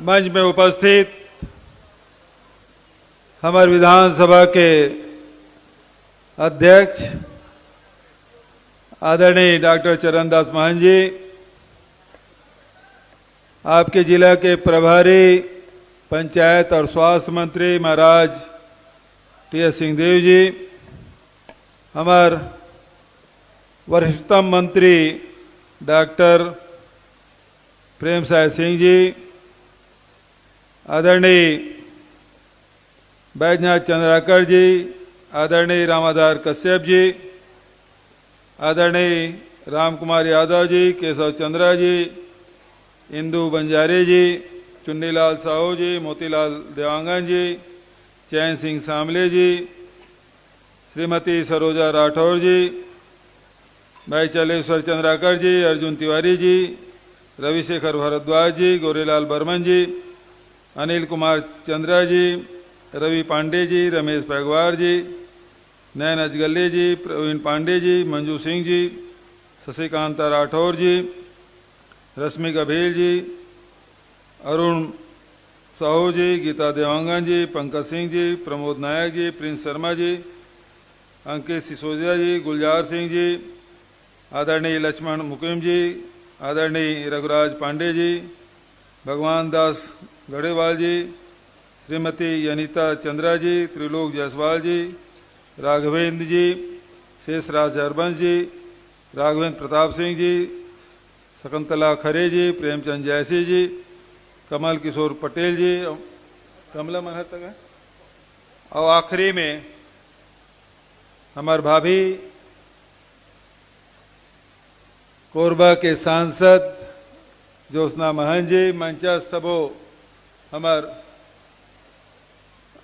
मंच में उपस्थित हमारे विधानसभा के अध्यक्ष आदरणीय डॉक्टर चरणदास महंत जी, आपके जिला के प्रभारी पंचायत और स्वास्थ्य मंत्री महाराज टी.एस. सिंहदेव जी, हमारे वरिष्ठतम मंत्री डॉक्टर प्रेम साय सिंह जी, आदरणीय बैजनाथ चंद्राकर जी, आदरणीय रामाधार कश्यप जी, आदरणीय राम कुमार यादव जी, केशव चंद्रा जी, इंदू बंजारे जी, चुन्नीलाल साहू जी, मोतीलाल देवांगन जी, चैन सिंह सामले जी, श्रीमती सरोजा राठौर जी, भाई चलेश्वर चंद्राकर जी, अर्जुन तिवारी जी, रविशेखर भारद्वाज जी, गोरेलाल बर्मन जी, अनिल कुमार चंद्रा जी, रवि पांडे जी, रमेश पैगवार जी, नयन अजगले जी, प्रवीण पांडे जी, मंजू सिंह जी, शशिकांता राठौर जी, रश्मि गभीर जी, अरुण साहू जी, गीता देवांगन जी, पंकज सिंह जी, प्रमोद नायक जी, प्रिंस शर्मा जी, अंकित सिसोदिया जी, गुलजार सिंह जी, आदरणीय लक्ष्मण मुकिम जी, आदरणीय रघुराज पांडे जी, भगवान दास गढ़ेवाल जी, श्रीमती अनीता चंद्रा जी, त्रिलोक जायसवाल जी, राघवेंद्र जी, शेषराज हरबंश जी, राघवेंद्र प्रताप सिंह जी, शकुंतला खरे जी, प्रेमचंद जैसी जी, कमल किशोर पटेल जी, कमला मनहर तक है, और आखिरी में हमारे भाभी कोरबा के सांसद ज्योत्सना महंत जी, मंचस्थ सबो हमार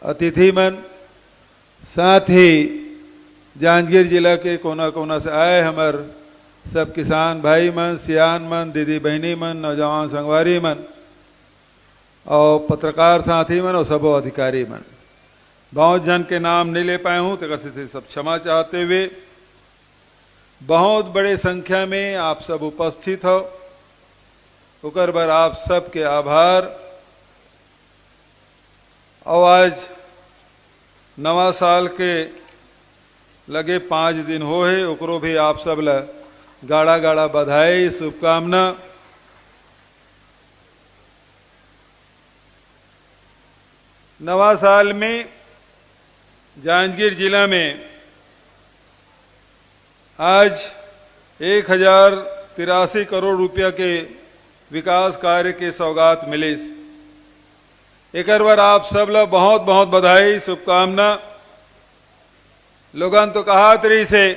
अतिथि मन, साथ ही जांजगीर जिला के कोना कोना से आए हमार सब किसान भाई मन, सियान मन, दीदी बहनी मन, नौजवान संगवारी मन और पत्रकार साथी मन और सबो अधिकारी मन। बहुत जन के नाम नहीं ले पाए हूं तो से सब क्षमा चाहते हुए, बहुत बड़े संख्या में आप सब उपस्थित हो, उकर बर आप सबके आभार। और आज नवा साल के लगे 5 दिन हो है, ओकरो भी आप सब ला गाड़ा गाड़ा बधाई शुभकामना। नवा साल में जांजगीर जिला में आज 1083 करोड़ रुपया के विकास कार्य के सौगात मिले। एक बार आप सब ला बहुत बहुत बधाई शुभकामना। लोगन तो कहा तरी से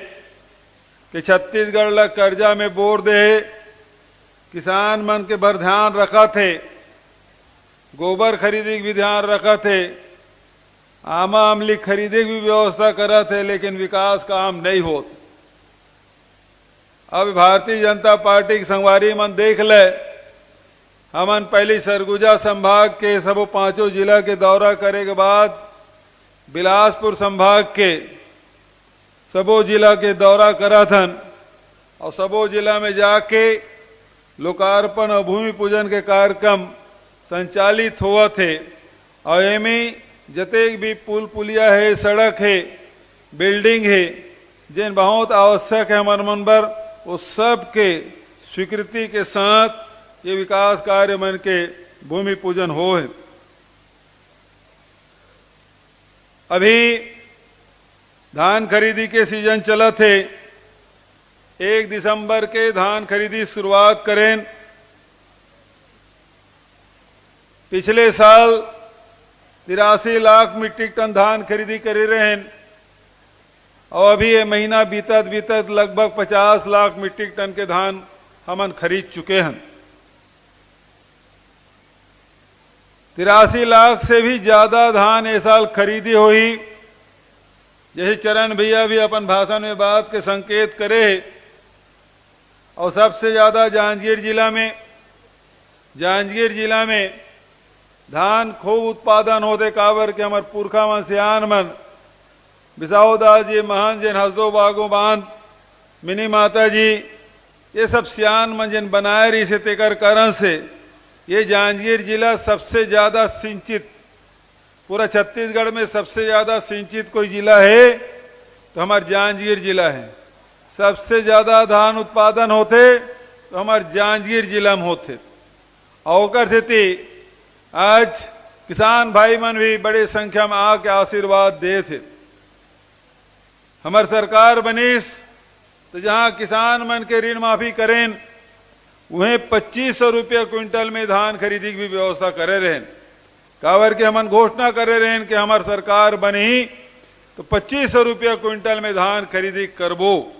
कि छत्तीसगढ़ ला कर्जा में बोर दे, किसान मन के भर ध्यान रखा थे, गोबर खरीदे की भी ध्यान रखा थे, आमा अमली खरीदे की भी व्यवस्था करा थे, लेकिन विकास काम नहीं होता। अब भारतीय जनता पार्टी की संगवारी मन देख ले, हमन पहली सरगुजा संभाग के सबो 5 जिला के दौरा करे के बाद बिलासपुर संभाग के सबो जिला के दौरा करा थन और सबो जिला में जाके लोकार्पण और भूमि पूजन के कार्यक्रम संचालित हुआ थे। और एमे जतेक भी पुल पुलिया है, सड़क है, बिल्डिंग है, जिन बहुत आवश्यक है हमारे मन पर, उस सब के स्वीकृति के साथ ये विकास कार्य मन के भूमि पूजन हो है। अभी धान खरीदी के सीजन चला थे, 1 दिसंबर के धान खरीदी शुरुआत करें। पिछले साल 83 लाख मीट्रिक टन धान खरीदी करे रहे, और अभी ये महीना बीतत लगभग 50 लाख मीट्रिक टन के धान हमन खरीद चुके हैं। 83 लाख से भी ज्यादा धान इस साल खरीदी हुई। जैसे चरण भैया भी अपन भाषण में बात के संकेत करे, और सबसे ज्यादा जांजगीर जिला में धान खूब उत्पादन होते, काबर के हमारे पुरखा मन सियान मन बिसाऊदास जी महंत जिन हसदो बागो बांध, मिनी माता जी, ये सब सियान मन जिन बनाए रही से तेकर कारण से ये जांजगीर जिला सबसे ज्यादा सिंचित, पूरा छत्तीसगढ़ में सबसे ज्यादा सिंचित कोई जिला है तो हमारा जांजगीर जिला है। सबसे ज्यादा धान उत्पादन होते तो हमारे जांजगीर जिला में होते। और स्थिति आज किसान भाई मन भी बड़ी संख्या में आके आशीर्वाद दे थे। हमारी सरकार बनीस तो जहां किसान मन के ऋण माफी करें वहीं 2500 रुपया क्विंटल में धान खरीदी की भी व्यवस्था करे रहें। कावर के हमन घोषणा करे रहें कि हमारी सरकार बनी तो 2500 रुपया क्विंटल में धान खरीदी करबो।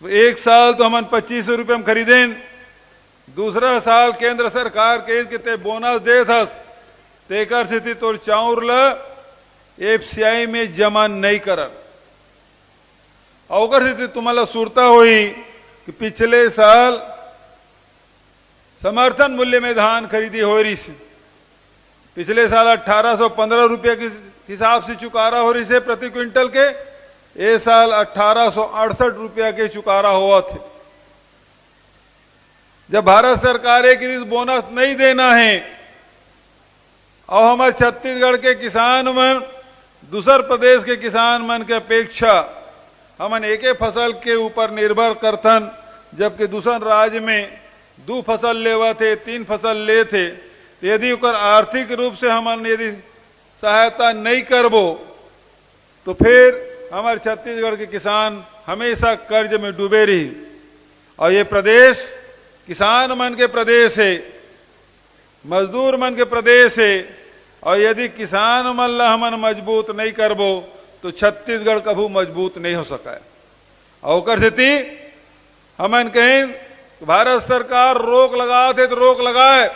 एक साल तो हमन 2500 रुपये में खरीदें, दूसरा साल केंद्र सरकार के कितने बोनस दे थस तेकर स्थिति तोर चाउर ल एफसीआई में जमा नहीं करन। और स्थिति तुम्हारा सुरता हुई कि पिछले साल समर्थन मूल्य में धान खरीदी हो रही से, पिछले साल 1815 रुपये के हिसाब से चुकारा हो रही से प्रति क्विंटल के, ये साल 1868 रुपया के चुकारा हुआ थे। जब भारत सरकार एक बोनस नहीं देना है और हमारे छत्तीसगढ़ के किसान मन दूसर प्रदेश के किसान मन के अपेक्षा हमन एक फसल के ऊपर निर्भर करथन, जबकि दूसर राज्य में 2 फसल लेवा थे 3 फसल ले थे। तो यदि उकर आर्थिक रूप से हमन यदि सहायता नहीं करबो तो फिर हमारे छत्तीसगढ़ के किसान हमेशा कर्ज में डूबे रही। और ये प्रदेश किसान मन के प्रदेश है, मजदूर मन के प्रदेश है। और यदि किसान मन ला हमन मजबूत नहीं करबो तो छत्तीसगढ़ कभू मजबूत नहीं हो सका है। और स्थिति हमन कहें भारत सरकार रोक लगाते तो रोक लगाए,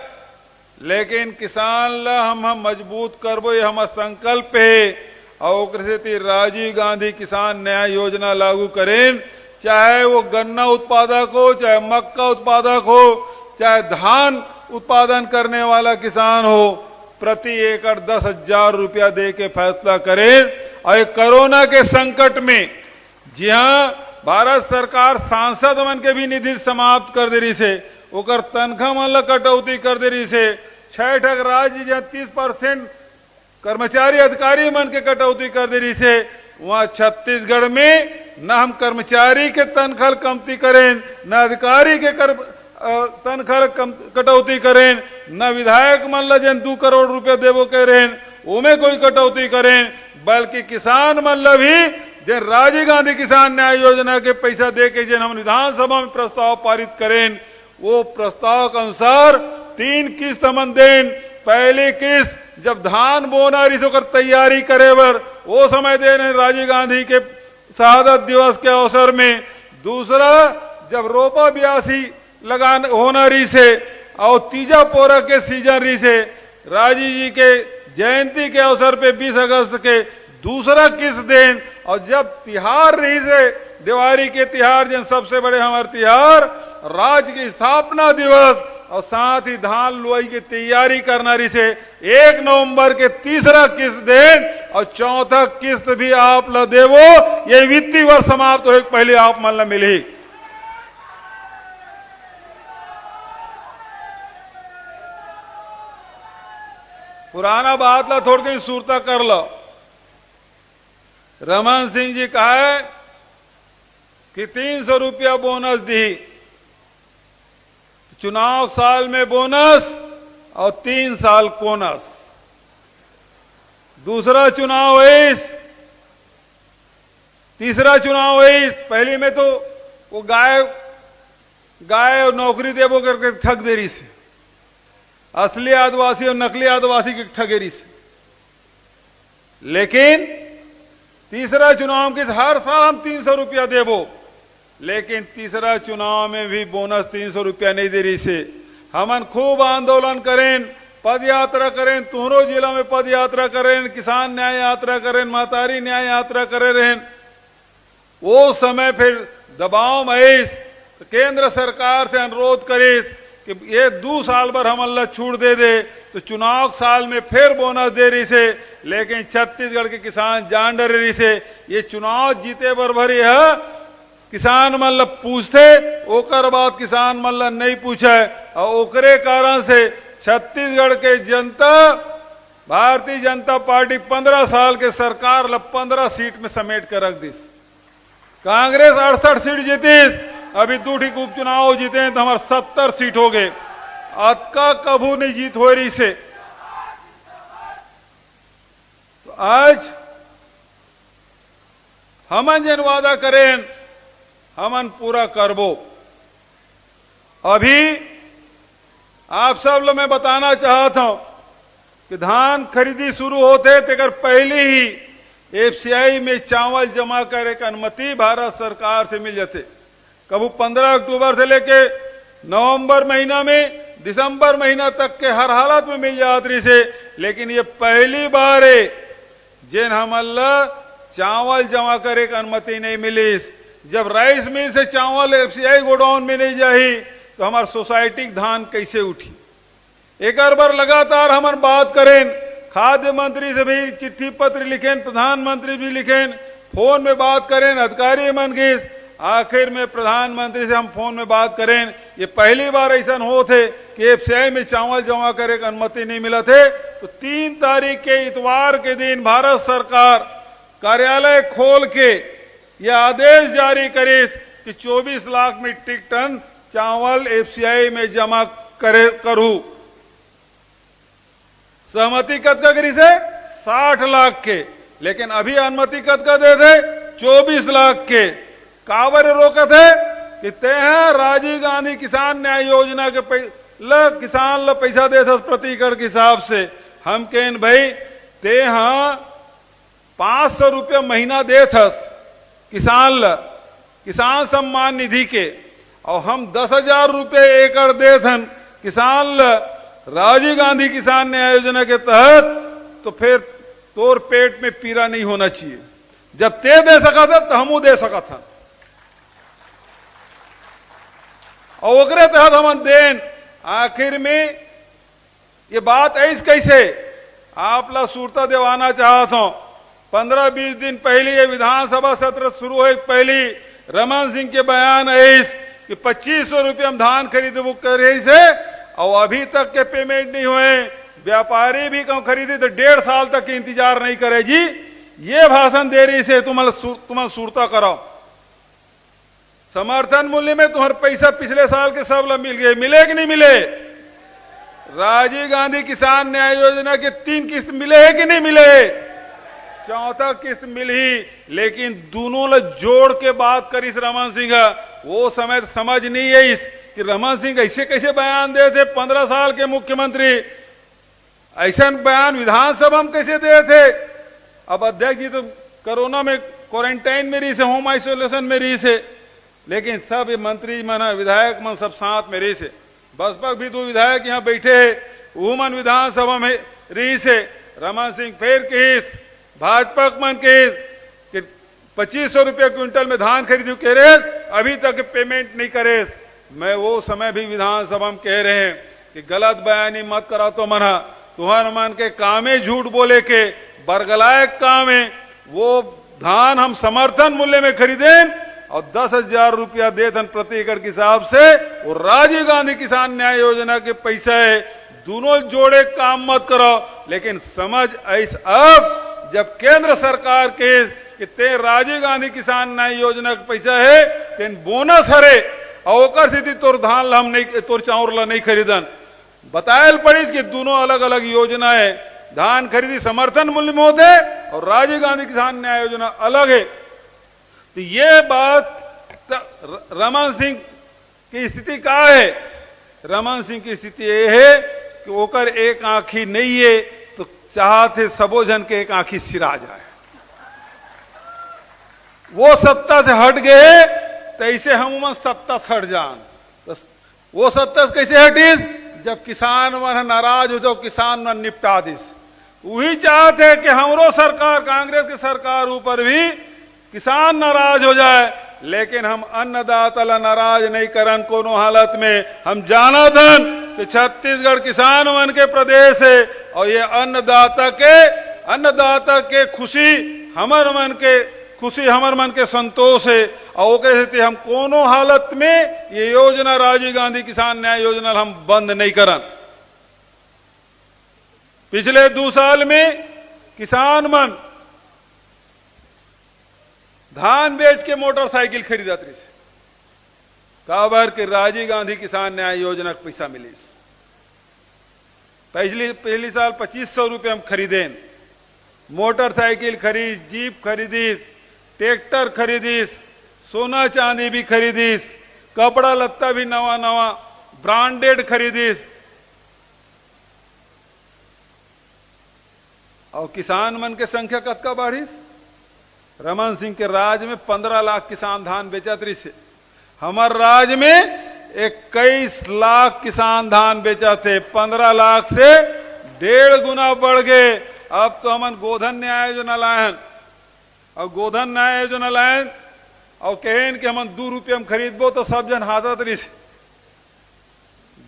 लेकिन किसान ला हम मजबूत करबो ये हमारा संकल्प है। और स्थिति राजीव गांधी किसान न्याय योजना लागू करें, चाहे वो गन्ना उत्पादक हो, चाहे मक्का उत्पादक हो, चाहे धान उत्पादन करने वाला किसान हो, प्रति एकड़ 10,000 रुपया दे के फैसला करें। और कोरोना के संकट में जी हाँ भारत सरकार सांसद मन के भी निधि समाप्त कर दे रही से, ओकर तनख्वाह मन ला कटौती कर दे रही से। 6 ठक राज्य जहाँ 30% कर्मचारी अधिकारी मन के कटौती कर दे रही से, वहां छत्तीसगढ़ में न हम कर्मचारी के तनख्वाह कमती करें, न अधिकारी के तनख्वाह कटौती करें, न विधायक मन ला जन 2 करोड़ रुपया देवो कह रहे उमें कोई कटौती करें, बल्कि किसान मन ला भी जन राजीव गांधी किसान न्याय योजना के पैसा दे के जन हम विधानसभा में प्रस्ताव पारित करें, वो प्रस्ताव के अनुसार 3 किस्त हमन दें। पहली किस्त जब धान बोना रही होकर तैयारी करे बर वो समय दे रहे राजीव गांधी के शहादत दिवस के अवसर में। दूसरा जब रोपा ब्यासी लगान होना रही से और तीजा पोरा के सीजन रही से राजीव जी के जयंती के अवसर पे 20 अगस्त के दूसरा किस्त दें। और जब तिहार रही से दिवाली के तिहार जन सबसे बड़े हमारे तिहार राज्य की स्थापना दिवस और साथ ही धान लुआई की तैयारी करना रही से 1 नवंबर के तीसरा किस्त दें और चौथा किस्त भी आप ला देवो। ये वित्तीय वर्ष समाप्त हो पहले आप मन ला मिली। पुराना बात ला थोड़ी कहीं सुरता कर लो। रमन सिंह जी कहा है कि 300 रुपया बोनस दी, चुनाव साल में बोनस और 3 साल कोनस। दूसरा चुनाव है, तीसरा चुनाव है। पहले में तो वो गाय और नौकरी देवो करके ठग दे रही से, असली आदिवासी और नकली आदिवासी की ठगेरी से। लेकिन तीसरा चुनाव के हर साल हम 300 रुपया देवो, लेकिन तीसरा चुनाव में भी बोनस 300 रुपया नहीं दे रही से। हमन खूब आंदोलन करें, पद यात्रा करें, तुहरो जिला में पद यात्रा करें, किसान न्याय यात्रा करें, मातारी न्याय यात्रा करे रहें। वो समय फिर दबाव में तो केंद्र सरकार से अनुरोध करीस कि ये 2 साल भर हमन ला छूट दे दे, तो चुनाव साल में फिर बोनस दे रही से। लेकिन छत्तीसगढ़ के किसान जान डरे रही से ये चुनाव जीते भर यह किसान मन ल पूछते, ओकर बाद किसान मन ल नहीं पूछे, और ओकरे कारण से छत्तीसगढ़ के जनता, भारतीय जनता पार्टी 15 साल के सरकार ल 15 सीट में समेट कर रख दिस। कांग्रेस 68 सीट जीतीस, अभी 2 ठीक उपचुनाव जीते तो हमारे 70 सीट हो गए। अतका कभू नहीं जीत हो रही से। तो आज हमन जन वादा करें हमन पूरा करबो। अभी आप सब लोग मैं बताना चाहता हूं कि धान खरीदी शुरू होते तेकर पहले ही एफसीआई में चावल जमा करे की अनुमति भारत सरकार से मिल जाते। कबू 15 अक्टूबर से लेके नवंबर महीना में दिसंबर महीना तक के हर हालत में मिल जाती से, लेकिन ये पहली बार है जिन हमल चावल जमा करे की अनुमति नहीं मिली। जब राइस मिल से चावल एफसीआई गोडाउन में नहीं जाही तो हमार सोसाइटी धान कैसे उठी। एक बार लगातार हम बात करें, खाद्य मंत्री से भी चिट्ठी पत्र लिखें, प्रधानमंत्री भी लिखें, फोन में बात करें, अधिकारी मन की, आखिर में प्रधानमंत्री से हम फोन में बात करें। ये पहली बार ऐसा हो थे कि एफसीआई में चावल जमा करे की अनुमति नहीं मिला थे। तो 3 तारीख के इतवार के दिन भारत सरकार कार्यालय खोल के यह आदेश जारी करे कि 24 लाख मीट्रिक टन चावल एफसीआई में जमा करूं। सहमति कद का करी से 60 लाख के, लेकिन अभी अनुमति कद का दे थे 24 लाख के। कावर रोकत है कि ते हैं राजीव गांधी किसान न्याय योजना के किसान ल पैसा दे थे प्रति एकड़ के हिसाब से। हम कहें भाई ते हाँ 500 रुपया महीना दे थस किसान ल, किसान सम्मान निधि के, और हम 10,000 रुपये एकड़ दे थन किसान ल राजीव गांधी किसान न्याय योजना के तहत। तो फिर तोर पेट में पीड़ा नहीं होना चाहिए। जब ते दे सका था तो हमू दे सका था, और ओकरे तहत हम देन। आखिर में ये बात ऐसे कैसे आप ला सूरता देवाना चाहता हूं। 15-20 दिन पहले ये विधानसभा सत्र शुरू हो पहले रमन सिंह के बयान ऐस कि 2500 रुपये हम धान खरीदे बुक कर रही से, और अभी तक के पेमेंट नहीं हुए। व्यापारी भी कम खरीदे तो 1.5 साल तक के इंतजार नहीं करे जी। ये भाषण दे रही से तुम्हारा सूरता कराओ। समर्थन मूल्य में तुम्हारे पैसा पिछले साल के सब लोग मिल गए, मिले कि नहीं मिले? राजीव गांधी किसान न्याय योजना के 3 किस्त मिले हैं कि नहीं मिले? 4था किस्त मिली, लेकिन दोनों ल जोड़ के बात करी रमन सिंह। वो समय समझ नहीं है इस कि रमन सिंह ऐसे कैसे बयान दे थे। 15 साल के मुख्यमंत्री ऐसा बयान विधानसभा में कैसे दे थे। अब अध्यक्ष जी तो कोरोना में क्वारंटाइन में रही से, होम आइसोलेशन में रही से, लेकिन सब मंत्री मन विधायक मन सब साथ में रही से। बसपा भी 2 विधायक यहाँ बैठे है, वो मन विधानसभा में रही से। रमन सिंह फिर केस भाजपा मन के 2500 रुपया क्विंटल में धान खरीदू कह रहे, अभी तक पेमेंट नहीं करे। मैं वो समय भी विधानसभा में कह रहे हैं कि गलत बयानी मत करा। तो मना तुम्हार मन के कामे झूठ बोले के बरगलायक काम है। वो धान हम समर्थन मूल्य में खरीदें और 10,000 रुपया दे धन प्रति एकड़ के हिसाब से, और राजीव गांधी किसान न्याय योजना के पैसा है। दोनों जोड़े काम मत करो। लेकिन समझ ऐसा अब जब केंद्र सरकार के ते राजीव गांधी किसान न्याय योजना का पैसा है, तेन बोनस हरे और ओकर स्थिति तोर धान ला हम नहीं, तोर चाउर ला नहीं खरीदन। बतायल पड़ी कि दोनों अलग अलग योजना है। धान खरीदी समर्थन मूल्य में होते और राजीव गांधी किसान न्याय योजना अलग है। तो ये बात रमन सिंह की स्थिति क्या है? रमन सिंह की स्थिति ये है कि ओकर एक आंखी नहीं है, तो चाहते सबो जन के एक आंखी सिरा जाए। वो सत्ता से हट गए तो ऐसे हम सत्ता से हट जान। तो वो सत्ता से कैसे हटीस? जब किसान मन नाराज हो जाओ, किसान मन निपटा दिस। वही चाहते हैं कि हमरो सरकार, कांग्रेस की सरकार ऊपर भी किसान नाराज हो जाए, लेकिन हम अन्नदाता ला नाराज नहीं करन कोनो हालत में। हम जाना धन कि छत्तीसगढ़ किसान मन के प्रदेश है, और ये अन्नदाता के खुशी हमर मन के खुशी हमार मन के संतोष है। और वो कहते थे हम कोनो हालत में ये योजना राजीव गांधी किसान न्याय योजना हम बंद नहीं करन। पिछले 2 साल में किसान मन धान बेच के मोटरसाइकिल खरीदत रही काबर के राजीव गांधी किसान न्याय योजना के पैसा मिली। पहली साल 2500 रुपये हम खरीदें, मोटरसाइकिल खरीद, जीप खरीदीस, ट्रैक्टर खरीदीस, सोना चांदी भी खरीदीस, कपड़ा लत्ता भी नवा नवा ब्रांडेड खरीदीस। और किसान मन के संख्या कतका बढ़ीस। रमन सिंह के राज में 15 लाख किसान धान बेचत रही से, हमार राज में 21 लाख किसान धान बेचा थे। 15 लाख से 1.5 गुना बढ़ गए। अब तो हमन गोधन न्याय योजना लायन, और गोधन न्याय योजना लायन और कहें कि हमन 2 रुपये में खरीदबो तो सब जन हाथत रही।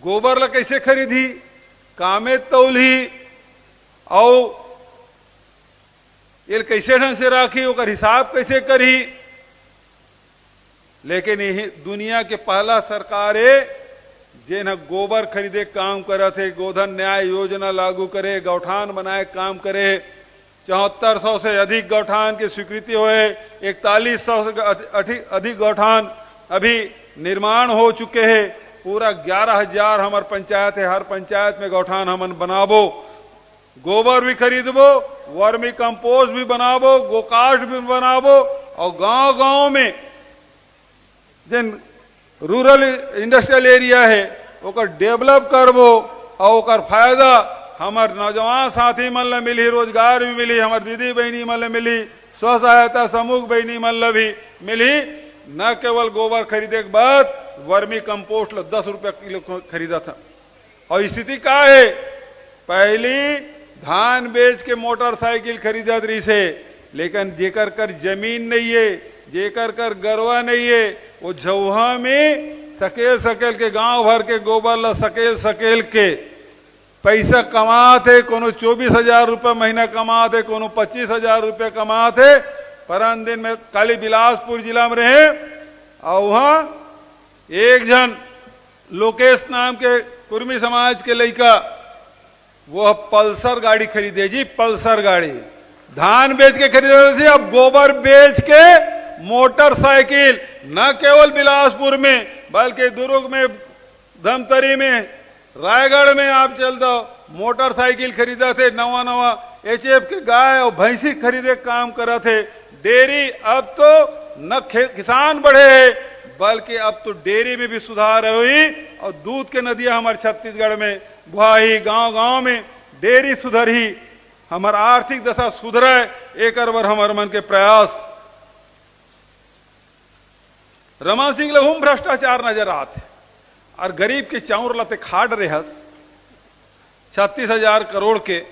गोबर ला कैसे खरीदी, कामे तौली, और ये कैसे ढंग से राखी, ओकर हिसाब कैसे करी। लेकिन यही दुनिया के पहला सरकार है जिन्हें गोबर खरीदे काम करा थे, गोधन न्याय योजना लागू करे, गौठान बनाए काम करे। 7400 से अधिक गौठान की स्वीकृति हुए, 4100 से अधिक गौठान अभी निर्माण हो चुके हैं। पूरा 11,000 हमार पंचायत है, हर पंचायत में गौठान हमन बनाबो, गोबर भी खरीदबो, वर्मी कंपोस्ट भी बनाबो, गोकाष्ठ भी बनाबो, और गांव गांव में जिन रूरल इंडस्ट्रियल एरिया है ओकर डेवलप करबो, और ओकर फायदा हमार नौजवान साथी मन ला मिली, रोजगार भी मिली, हमार दीदी बहनी मन ला मिली, स्व सहायता समूह बहनी मन ला भी मिली। न केवल गोबर खरीदे के बाद वर्मी कंपोस्ट ला 10 रुपया किलो खरीदा था। और स्थिति क्या है, पहली धान बेच के मोटरसाइकिल खरीदत रही से, लेकिन जेकर कर जमीन नहीं है, जेकर कर गरवा नहीं है, वो झौहा में सकेल के गांव भर के गोबर ला सकेल के पैसा कमाते। कोनो 24,000 रुपये महीना कमाते, कोनो 25,000 रुपये कमाते। परन दिन में काली बिलासपुर जिला में रहे, और वहां एक जन लोकेश नाम के कुर्मी समाज के लड़का वो पल्सर गाड़ी खरीदे जी, पल्सर गाड़ी धान बेच के खरीदे थे। अब गोबर बेच के मोटरसाइकिल, न केवल बिलासपुर में बल्कि दुर्ग में, धमतरी में, रायगढ़ में आप चल दो, मोटरसाइकिल खरीदा थे। नवा HF के गाय और भैंसी खरीदे काम करा थे। डेयरी अब तो न किसान बढ़े है, बल्कि अब तो डेयरी में भी सुधार हुई, और दूध के नदियां हमारे छत्तीसगढ़ में बुआई, गांव गांव में डेयरी सुधरी, हमारा आर्थिक दशा सुधरे। एक बार हमारे मन के प्रयास। रमन सिंह लघुम भ्रष्टाचार नजर आते, और गरीब के चाउर लते खाड़ रेहस 36,000 करोड़ के।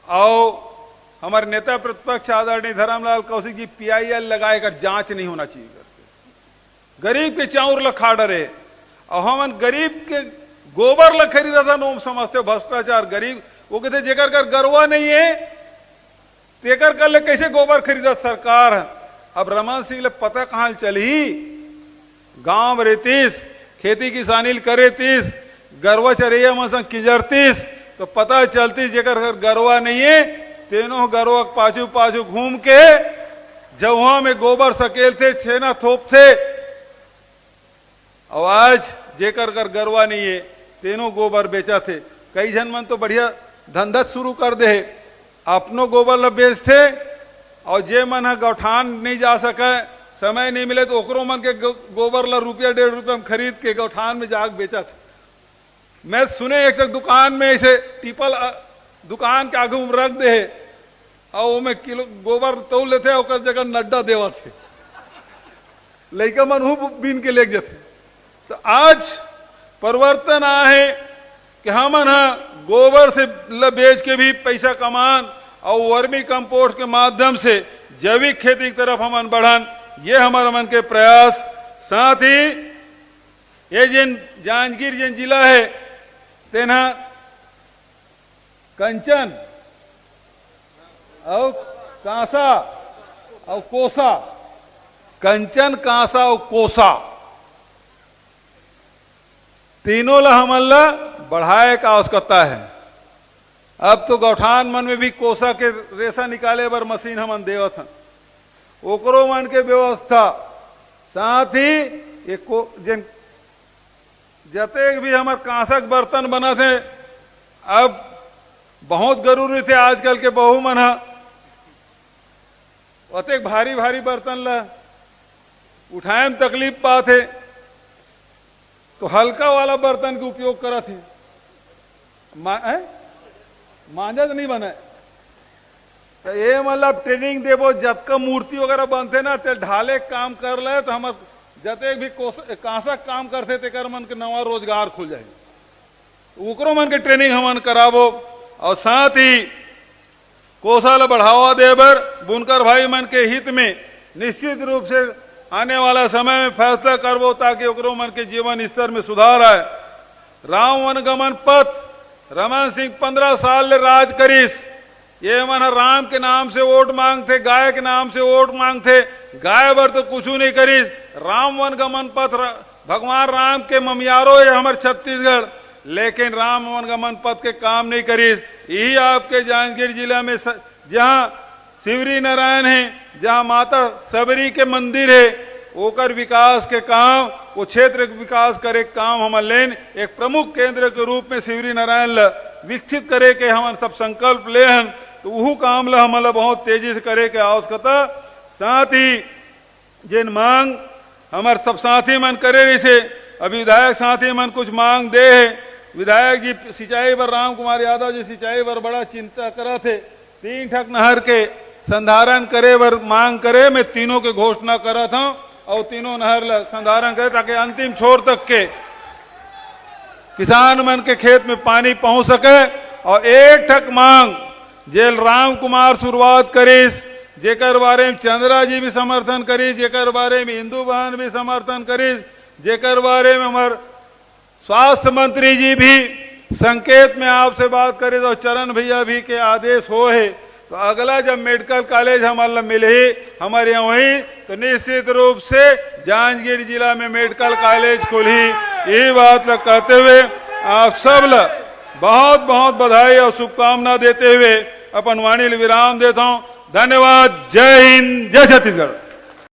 और हमारे नेता प्रतिपक्ष आदरणीय धर्मलाल कौशिक जी PIL लगाए कर जांच नहीं होना चाहिए करते। गरीब के चाउर ला खाड़ रहे, और हमन गरीब के गोबर ला खरीदा था। नोम समझते हो भ्रष्टाचार। गरीब वो कहते जेकर कर गरवा नहीं है तेकर कर ले कैसे गोबर खरीदा सरकार। अब रमन सिंह ले पता कहां चली, गांव रहतीस, खेती किसानी करेतीस, गरवा चरैया में किजरतीस, तो पता चलती जेकर घर गरवा नहीं है तेनो गरवा पाछू पाछू घूम के जवहा में गोबर सकेल थे, छेना थोप थे। और आज जेकर घर गरवा नहीं है तेनो गोबर बेचा थे। कई जन मन तो बढ़िया धंधा शुरू कर दे, अपनो गोबर ला बेचते, और जे मन गौठान नहीं जा सके, समय नहीं मिले, तो ओकरो मन के गोबर ला रुपया 1.5 रुपया में खरीद के गौठान में जाके बेचा था। मैं सुने एक दुकान में ऐसे टिपल दुकान के आगे में रख दे, और वो में किलो गोबर तोल लेते, और जगह नड्डा देवा थे, लड़का मन हूँ बीन के ले जाते। तो आज परिवर्तन आए कि हमन गोबर से बेच के भी पैसा कमान, और वर्मी कंपोस्ट के माध्यम से जैविक खेती की तरफ हमन बढ़न। ये हमारा मन के प्रयास। साथ ही ये जिन जांजगीर जिन जिला है तेना कंचन और कांसा और कोसा, कंचन, कांसा और कोसा, तीनों ला हमन ला बढ़ाए का आवश्यकता है। अब तो गौठान मन में भी कोसा के रेशा निकाले बर मशीन हमन देवत हन, ओकरो मन के व्यवस्था, साथ ही एक जिन जतेक भी हमार कांसा के बर्तन बना थे, अब बहुत जरूरी थे आजकल के बहू मन अतेक भारी भारी बर्तन ला उठाए में तकलीफ पाते, तो हल्का वाला बर्तन के उपयोग करत थे। मांझा तो नहीं बने, तो ये मतलब ट्रेनिंग देवो, जतका मूर्ति वगैरह बनते ना ते ढाले काम कर ले, तो हम जतेक भी कांसा काम करते ते कर मन के नवा रोजगार खुल जाए, उकरो मन के ट्रेनिंग हमन करावो। और साथ ही कोसा ला बढ़ावा देबर बुनकर भाई मन के हित में निश्चित रूप से आने वाला समय में फैसला करवो, ताकि ओकरो मन के जीवन स्तर में सुधार आए। राम वन गमन पथ रमन सिंह 15 साल ले राज करीस, ये मन राम के नाम से वोट मांगते, गाय के नाम से वोट मांगते, गाय बर तो कुछ नहीं करीस। राम वन गमन पथ भगवान राम के ममियारो है हमारे छत्तीसगढ़, लेकिन राम वन गमन पथ के काम नहीं करीस। यही आपके जांजगीर जिला में जहां शिवरी नारायण है, जहां माता सबरी के मंदिर है, ओकर विकास के काम, वो क्षेत्र के विकास करे काम हम लेन एक प्रमुख केंद्र के रूप में शिवरी नारायण ला विकसित करे के हम सब संकल्प ले हन, तो वह काम ला हमला बहुत तेजी से करे के आवश्यकता। साथ ही जिन मांग हमार सब साथी मन करे रही से, अभी विधायक साथी मन कुछ मांग दे है। विधायक जी सिंचाई पर राम कुमार यादव जी सिंचाई पर बड़ा चिंता करा थे, 3 ठक नहर के संधारण करे बर मांग करे, मैं तीनों के घोषणा करा था और तीनों नहर ला संधारण करे, ताकि अंतिम छोर तक के किसान मन के खेत में पानी पहुंच सके। और 1 ठक मांग जेल राम कुमार शुरुआत करीस, जेकर बारे में चंद्रा जी भी समर्थन करीस, जेकर बारे में इंदू बहन भी समर्थन करीस, जेकर बारे में हमार स्वास्थ्य मंत्री जी भी संकेत में आपसे बात करे, तो चरण भैया भी के आदेश हो है, तो अगला जब मेडिकल कॉलेज हमारा मिले ही हमारे यहाँ वही, तो निश्चित रूप से जांजगीर जिला में मेडिकल कॉलेज खुली। यही बात कहते हुए आप सब बहुत बहुत बधाई और शुभकामना देते हुए अपन वाणी विराम देता हूँ। धन्यवाद। जय हिंद, जय छत्तीसगढ़।